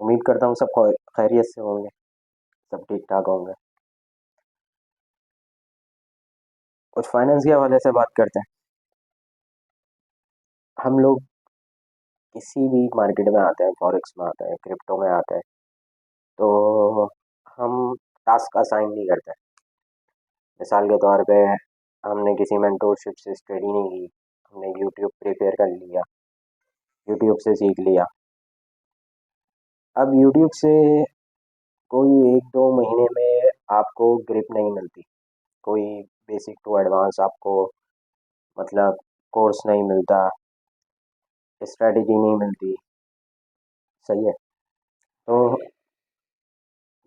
उम्मीद करता हूँ सब खैरियत से होंगे, सब ठीक ठाक होंगे। कुछ फाइनेंस के हवाले से बात करते हैं। हम लोग किसी भी मार्केट में आते हैं, फॉरेक्स में आते हैं, क्रिप्टो में आते हैं, तो हम टास्क असाइन नहीं करते। मिसाल के तौर पे हमने किसी मेंटोरशिप से स्टडी नहीं की, हमने यूट्यूब प्रिपेयर कर लिया, यूट्यूब से सीख लिया। अब यूट्यूब से कोई 1-2 महीने में आपको ग्रिप नहीं मिलती, कोई बेसिक टू एडवांस आपको मतलब कोर्स नहीं मिलता, स्ट्रेटेजी नहीं मिलती। सही है। तो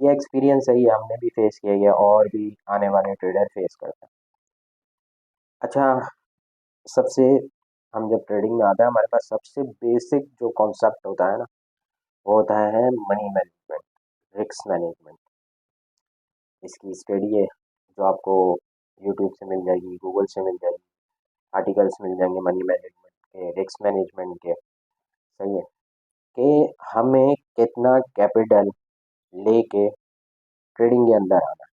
ये एक्सपीरियंस सही है, हमने भी फेस किया है और भी आने वाले ट्रेडर फेस करते हैं। अच्छा, सबसे हम जब ट्रेडिंग में आते हैं हमारे पास सबसे बेसिक जो कॉन्सेप्ट होता है ना, वो होता है मनी मैनेजमेंट, रिस्क मैनेजमेंट। इसकी स्टडी है जो आपको यूट्यूब से मिल जाएगी, गूगल से मिल जाएगी, आर्टिकल्स मिल जाएंगे मनी मैनेजमेंट के, रिस्क मैनेजमेंट के। सही है कि हमें कितना कैपिटल लेके ट्रेडिंग के अंदर आना है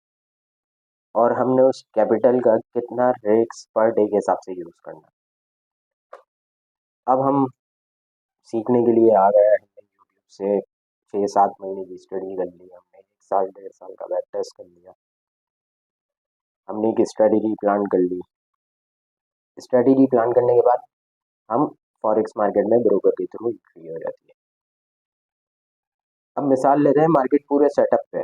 और हमने उस कैपिटल का कितना रिस्क पर डे के हिसाब से यूज़ करना है। अब हम सीखने के लिए आ गए हैं, हमने यूट्यूब से 6-7 महीने की स्टडी कर ली, हमने 1 साल 1.5 साल का बैक टेस्ट कर लिया, हमने एक स्ट्रेटेजी प्लान कर ली। स्ट्रेटेजी प्लान करने के बाद हम फॉरेक्स मार्केट में ब्रोकर के थ्रू एंट्री हो जाती है। अब मिसाल लेते हैं, मार्केट पूरे सेटअप पे है,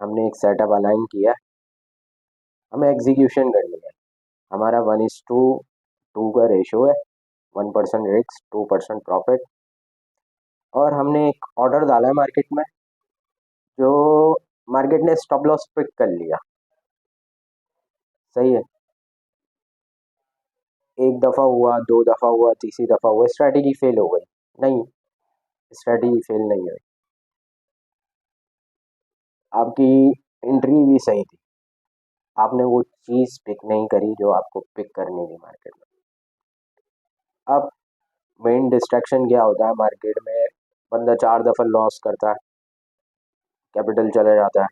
हमने एक सेटअप अलाइन किया, हमें एग्जीक्यूशन करनी है। हमारा 1:2 का रेशो है, 1% रिस्क 2% प्रॉफिट। और हमने एक ऑर्डर डाला है मार्केट में, जो मार्केट ने स्टॉप लॉस पिक कर लिया। सही है। एक दफ़ा हुआ, 2 दफ़ा हुआ, तीसरी दफ़ा हुआ, स्ट्रैटेजी फेल हो गई। नहीं, स्ट्रैटेजी फेल नहीं हुई, आपकी एंट्री भी सही थी, आपने वो चीज़ पिक नहीं करी जो आपको पिक करनी थी मार्केट में। अब मेन डिस्ट्रैक्शन क्या होता है मार्केट में, बंदा 4 दफ़ा लॉस करता है, कैपिटल चला जाता है,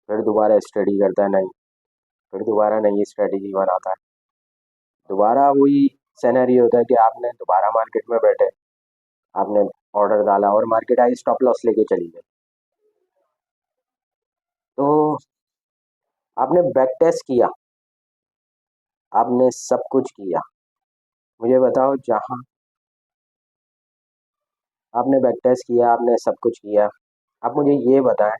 फिर दोबारा स्टडी करता है, नहीं, फिर दोबारा नई स्ट्रेटेजी बनाता है, दोबारा वही सिनेरियो होता है कि आपने दोबारा मार्केट में बैठे, आपने ऑर्डर डाला और मार्केट आई स्टॉप लॉस लेके चली गई। तो आपने बैक टेस्ट किया, आपने सब कुछ किया, मुझे बताओ, जहाँ आपने बैक टेस्ट किया, आपने सब कुछ किया, आप मुझे ये बताएं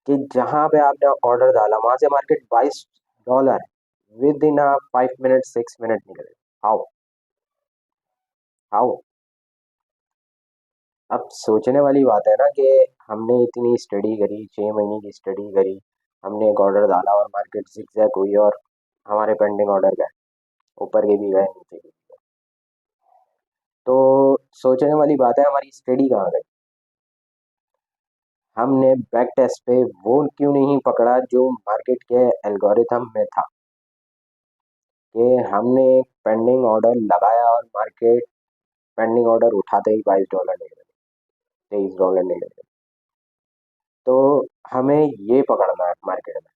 कि जहाँ पे आपने ऑर्डर डाला वहां से market $22 with in 5 minute 6 minute निकले। हाउ हाउ अब सोचने वाली बात है ना कि हमने इतनी स्टडी करी, 6 महीने की स्टडी करी, हमने एक ऑर्डर डाला और मार्केट zigzag हुई और हमारे पेंडिंग ऑर्डर गए, ऊपर के भी गए, नीचे के भी गए। तो सोचने वाली बात है, हमारी स्टडी कहाँ गई? हमने बैक टेस्ट पे वो क्यों नहीं पकड़ा जो मार्केट के एल्गोरिथम में था, कि हमने एक पेंडिंग ऑर्डर लगाया और मार्केट पेंडिंग ऑर्डर उठाते ही $22 निकले, $23 निकले। तो हमें ये पकड़ना है मार्केट में,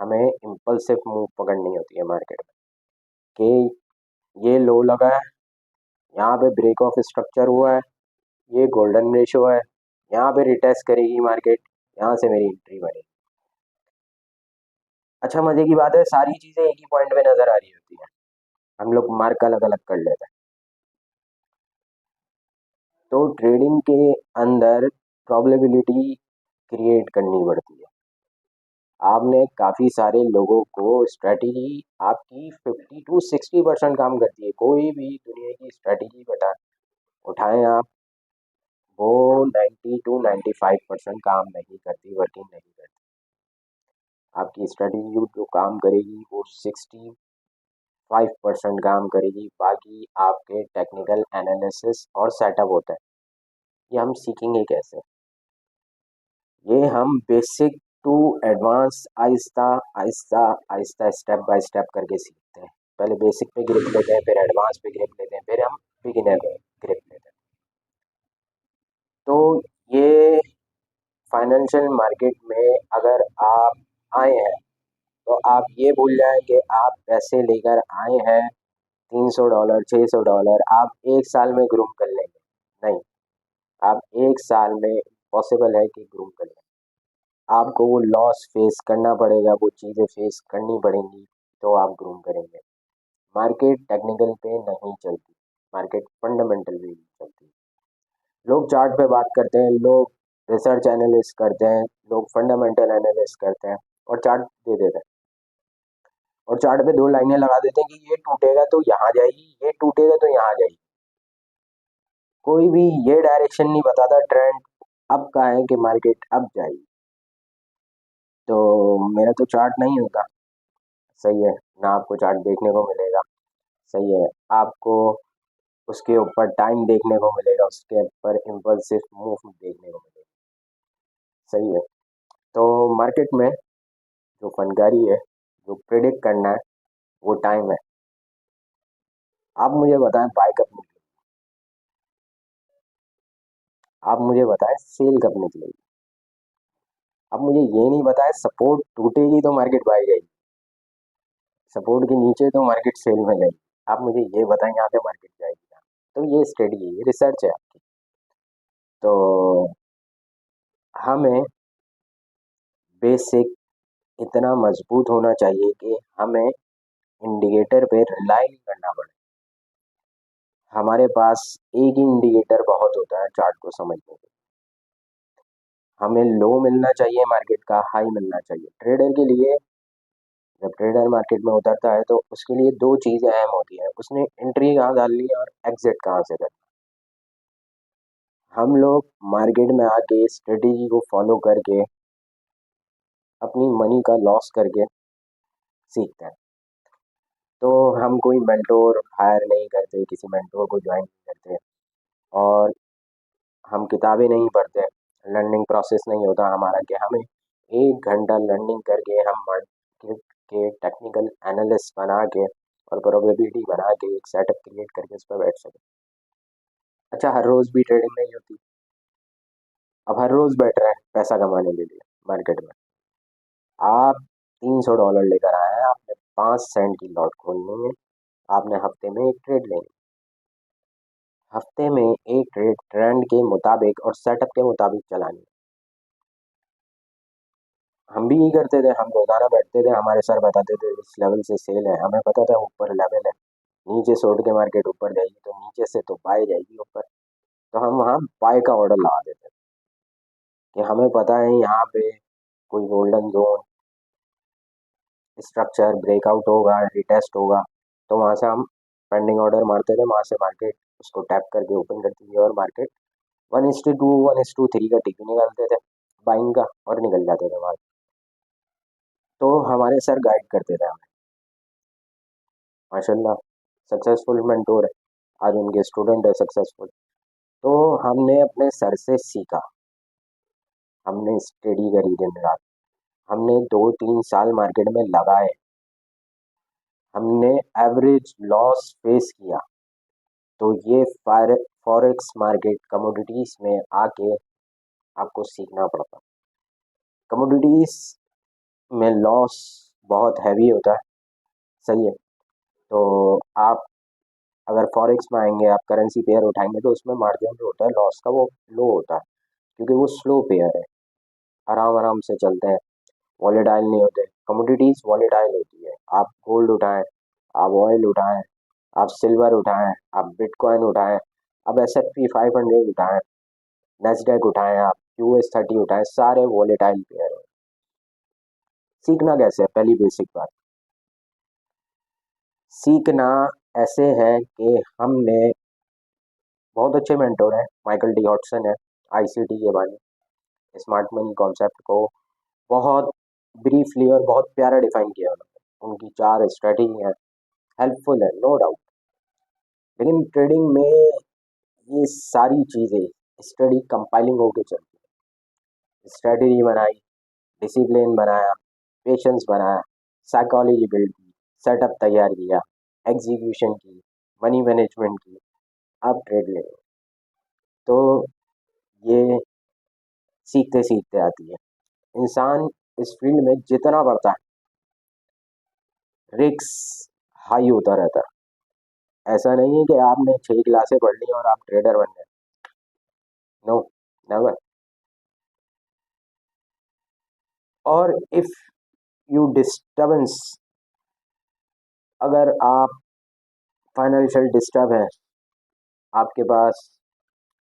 हमें इम्पल्सिव मूव पकड़नी होती है मार्केट में, कि ये लो लगा है, यहाँ पे ब्रेक ऑफ स्ट्रक्चर हुआ है, ये गोल्डन रेशो है, यहाँ पे रिटेस्ट करेगी मार्केट, यहाँ से मेरी एंट्री बनेगी। अच्छा, मजे की बात है, सारी चीजें एक ही पॉइंट पे नजर आ रही होती है, हम लोग मार्क अलग अलग कर लेते हैं। तो ट्रेडिंग के अंदर प्रोबेबिलिटी क्रिएट करनी पड़ती है। आपने काफ़ी सारे लोगों को स्ट्रेटेजी आपकी 50 to 60% काम करती है, कोई भी दुनिया की स्ट्रेटेजी बता उठाएं आप, वो 90 to 95% काम नहीं करती, वर्किंग नहीं करती। आपकी स्ट्रेटेजी जो काम करेगी वो 65% काम करेगी, बाकी आपके टेक्निकल एनालिसिस और सेटअप होता है। ये हम सीखेंगे कैसे? ये हम basic to advance Aahista Aahista Aahista step by step करके सीखते हैं। पहले बेसिक पे ग्रिप लेते हैं, फिर एडवांस पे ग्रिप लेते हैं, फिर हम बिगिनर पे। ग्रिप लेते हैं। तो ये फाइनेंशियल मार्केट में अगर आप आए हैं तो आप ये भूल जाएं कि आप पैसे लेकर आए हैं, $300 $600 आप एक साल में ग्रूम कर लेंगे, नहीं। आप एक साल में पॉसिबल है कि ग्रूम कर लें, आपको वो लॉस फेस करना पड़ेगा, वो चीज़ें फेस करनी पड़ेंगी, तो आप ग्रूम करेंगे। मार्केट टेक्निकल पे नहीं चलती, मार्केट फंडामेंटल पे चलती। लोग चार्ट पे बात करते हैं, लोग रिसर्च एनालिस्ट करते हैं, लोग फंडामेंटल एनालिस्ट करते हैं और चार्ट दे देते हैं, और चार्ट पे दो लाइनें लगा देते हैं कि ये टूटेगा तो यहाँ जाएगी, ये टूटेगा तो यहाँ जाएगी। कोई भी ये डायरेक्शन नहीं बताता ट्रेंड अब का है कि मार्केट अब जाएगी। तो मेरा तो चार्ट नहीं होता, सही है ना, आपको चार्ट देखने को मिलेगा, सही है, आपको उसके ऊपर टाइम देखने को मिलेगा, उसके ऊपर इम्पल्सिव मूव देखने को मिलेगा, सही है। तो मार्केट में जो फनकारी है, जो प्रिडिक्ट करना है, वो टाइम है। आप मुझे बताएं बाय कब निकलेगी, आप मुझे बताएं सेल कब निकलेगी। आप मुझे ये नहीं बताएं सपोर्ट टूटेगी तो मार्केट बाय जाएगी, सपोर्ट के नीचे तो मार्केट सेल में जाएगी। आप मुझे ये बताएं यहाँ पे मार्केट जाएगी। तो ये स्टडी है, ये रिसर्च है आपकी। तो हमें बेसिक इतना मजबूत होना चाहिए कि हमें इंडिकेटर पे रिलाई नहीं करना पड़े। हमारे पास एक ही इंडिकेटर बहुत होता है चार्ट को समझने के। हमें लो मिलना चाहिए मार्केट का, हाई मिलना चाहिए। ट्रेडर के लिए, जब ट्रेडर मार्केट में उतरता है तो उसके लिए दो चीज़ें अहम होती हैं, उसने एंट्री कहाँ डालनी है और एग्जिट कहाँ से करना है। हम लोग मार्केट में आके स्ट्रेटेजी को फॉलो करके अपनी मनी का लॉस करके सीखते हैं। तो हम कोई मेंटोर हायर नहीं करते, किसी मेंटोर को ज्वाइन नहीं करते, और हम किताबें नहीं पढ़ते, लर्निंग प्रोसेस नहीं होता हमारा कि हमें 1 घंटा लर्निंग करके हम मार्केट के टेक्निकल एनालिस्ट बना के और प्रोबेबिलिटी बना के एक सेटअप क्रिएट करके उस पर बैठ सकें। अच्छा, हर रोज़ भी ट्रेडिंग नहीं होती। अब हर रोज़ बैठ रहे हैं पैसा कमाने के लिए मार्केट में। आप $300 लेकर आए हैं, आपने 5 सेंट की लॉट खोलनी है, आपने हफ्ते में एक ट्रेड लेनी, हफ्ते में एक ट्रेड ट्रेंड के मुताबिक और सेटअप के मुताबिक चलानी। हम भी यही करते थे, हम रोजाना बैठते थे, हमारे सर बताते थे इस लेवल से सेल है, हमें पता था ऊपर लेवल है, नीचे छोड़ के मार्केट ऊपर जाएगी तो नीचे से तो बाय जाएगी ऊपर, तो हम वहाँ बाय का ऑर्डर लगा देते थे कि हमें पता है यहाँ पे कोई गोल्डन जोन स्ट्रक्चर ब्रेकआउट होगा, रिटेस्ट होगा, तो वहाँ से हम पेंडिंग ऑर्डर मारते थे, वहाँ से मार्केट उसको टैप करके ओपन करती थी और मार्केट 1:2 1:3 का टिकी निकालते थे बाइंग का और निकल जाते थे वहाँ। तो हमारे सर गाइड करते थे हमें, माशाल्लाह सक्सेसफुल मेंटोर है, आज उनके स्टूडेंट है सक्सेसफुल। तो हमने अपने सर से सीखा, हमने स्टडी करी दिन रात, हमने 2-3 साल मार्केट में लगाए, हमने एवरेज लॉस फेस किया। तो ये फॉरेक्स मार्केट कमोडिटीज में आके आपको सीखना पड़ता। कमोडिटीज में लॉस बहुत हैवी होता है, सही है। तो आप अगर फॉरेक्स में आएंगे, आप करेंसी पेयर उठाएंगे तो उसमें मार्जिन जो होता है लॉस का वो लो होता है, क्योंकि वो स्लो पेयर है, आराम आराम से चलते हैं, वॉलेटाइल नहीं होते। कमोडिटीज वॉलेटाइल होती है, आप गोल्ड उठाएं, आप ऑयल उठाएं, आप सिल्वर उठाएं, आप बिटकॉइन उठाएं, आप S&P 500 उठाएं, नेस्डेक उठाएं, आप US 30 उठाएं, सारे वॉलेटाइल पेयर हैं। सीखना कैसे है, पहली बेसिक बात, सीखना ऐसे है कि हमने बहुत अच्छे मेंटोर हैं, माइकल डी हॉटसन है, ICT के बारे में स्मार्ट मनी कॉन्सेप्ट को बहुत ब्रीफली और बहुत प्यारा डिफाइन किया उन्होंने, उनकी 4 स्ट्रेटेजी हैं, हेल्पफुल है नो डाउट। लेकिन ट्रेडिंग में ये सारी चीज़ें स्टडी कंपाइलिंग होके चलती है, स्ट्रेटेजी बनाई, डिसिप्लिन बनाया, पेशेंस बनाया, साइकोलॉजी बिल्ड की, सेटअप तैयार किया, एग्जीक्यूशन की, मनी मैनेजमेंट की, आप ट्रेड ले, तो ये सीखते सीखते आती है। इंसान इस फील्ड में जितना बढ़ता है, रिस्क हाई होता रहता है। ऐसा नहीं है कि आपने 6 क्लासें पढ़ ली और आप ट्रेडर बन गए। No, never. और इफ यू डिस्टर्बेंस, अगर आप फाइनेंशियल डिस्टर्ब है, आपके पास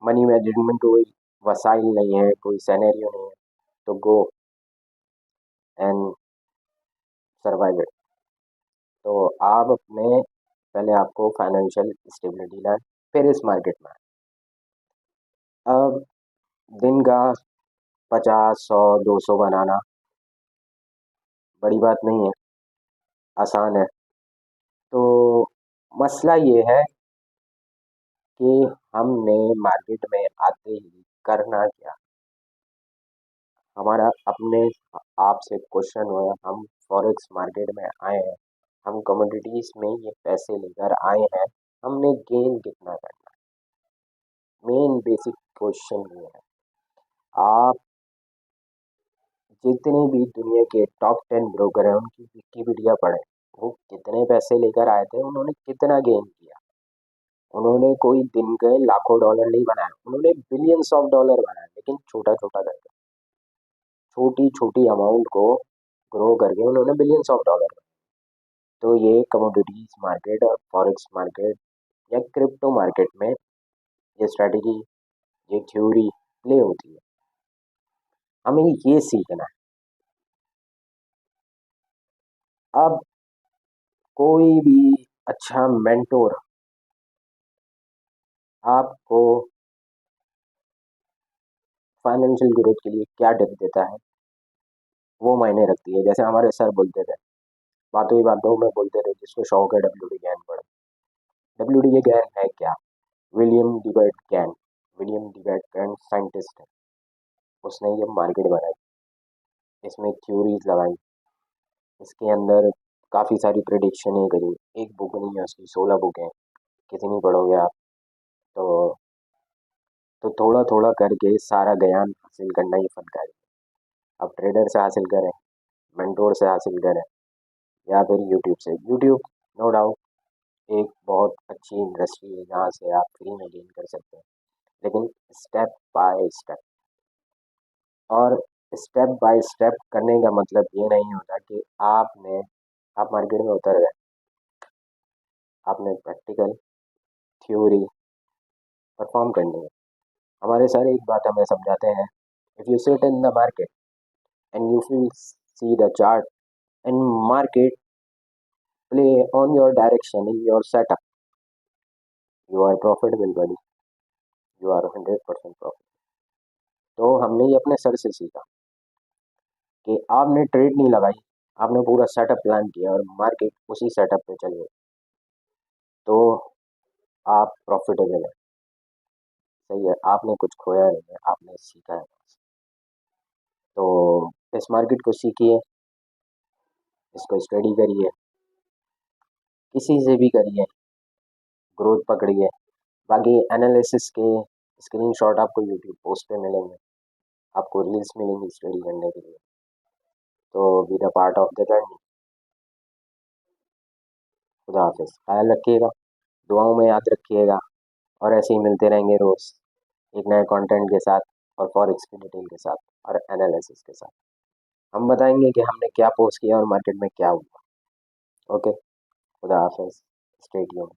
मनी मैनेजमेंट कोई वसाइल नहीं है, कोई सिनेरियो नहीं है, तो गो एंड सर्वाइव इट। तो आप अपने, पहले आपको फाइनेंशियल स्टेबिलिटी लाए, फिर इस मार्केट में आए। अब दिन का 50, 100, 200 बनाना बड़ी बात नहीं है, आसान है। तो मसला ये है कि हमने मार्केट में आते ही करना क्या। हमारा अपने आप से क्वेश्चन हुआ, हम फॉरेक्स मार्केट में आए हैं, हम कमोडिटीज में ये पैसे लेकर आए हैं, हमने गेन कितना करना है। मेन बेसिक क्वेश्चन ये है। आप जितने भी दुनिया के टॉप 10 ब्रोकर हैं उनकी विकिपीडिया पढ़ें, वो कितने पैसे लेकर आए थे, उन्होंने कितना गेन किया। उन्होंने कोई दिन के लाखों डॉलर नहीं बनाए, उन्होंने बिलियंस ऑफ डॉलर बनाए, लेकिन छोटा छोटा करके, छोटी छोटी अमाउंट को ग्रो करके उन्होंने बिलियंस ऑफ डॉलर। तो ये कमोडिटीज मार्केट और फॉरेक्स मार्केट या क्रिप्टो मार्केट में ये स्ट्रेटजी, ये थ्योरी प्ले होती है। हमें ये सीखना है। अब कोई भी अच्छा मेंटोर आपको फाइनेंशियल ग्रोथ के लिए क्या टिप देता है, वो मायने रखती है। जैसे हमारे सर बोलते थे, बातों ही बातों में बोलते थे, जिसको शौक है WD गैन पढ़ो। WD गैन है क्या? William Delbert Gann. William Delbert Gann scientist है, उसने ये मार्केट बनाई, इसमें थ्योरीज लगाई, इसके अंदर काफ़ी सारी प्रिडिक्शनें करी। एक बुक नहीं है उसकी, 16 बुक हैं, कितनी पढ़ोगे आप। तो थोड़ा थोड़ा करके सारा ज्ञान हासिल करना ही फनकारी है। अब ट्रेडर से हासिल करें, मेंटोर से हासिल करें, या फिर यूट्यूब से। यूट्यूब नो डाउट एक बहुत अच्छी इंडस्ट्री है जहाँ से आप फ्री में गेन कर सकते हैं, लेकिन स्टेप बाय स्टेप। और स्टेप बाय स्टेप करने का मतलब ये नहीं होता कि आप मार्केट में उतर गए, आपने प्रैक्टिकल थ्योरी परफॉर्म करनी है। हमारे सर एक बात हमें समझाते हैं, if you sit in the market and you feel see the chart and market play on your direction in your setup, you are profitable buddy, you are 100% profit. तो हमने ये अपने सर से सीखा कि आपने ट्रेड नहीं लगाई, आपने पूरा सेटअप प्लान किया और मार्केट उसी सेटअप पे चल गई, तो आप प्रॉफिटेबल है। सही है, आपने कुछ खोया नहीं है, आपने सीखा है। तो इस मार्केट को सीखिए, इसको स्टडी करिए, किसी से भी करिए, ग्रोथ पकड़िए। बाकी एनालिसिस के स्क्रीनशॉट आपको यूट्यूब पोस्ट पे मिलेंगे, आपको रील्स मिलेंगी स्टडी करने के लिए। तो be the part of the journey. खुदा हाफिज़, ख्याल रखिएगा, दुआओं में याद रखिएगा, और ऐसे ही मिलते रहेंगे रोज़ एक नए कंटेंट के साथ, और फॉरेक्स की डिटेल के साथ, और एनालिसिस के साथ। हम बताएंगे कि हमने क्या पोस्ट किया और मार्केट में क्या हुआ। ओके, खुदा हाफिज़, स्टे ट्यून्ड।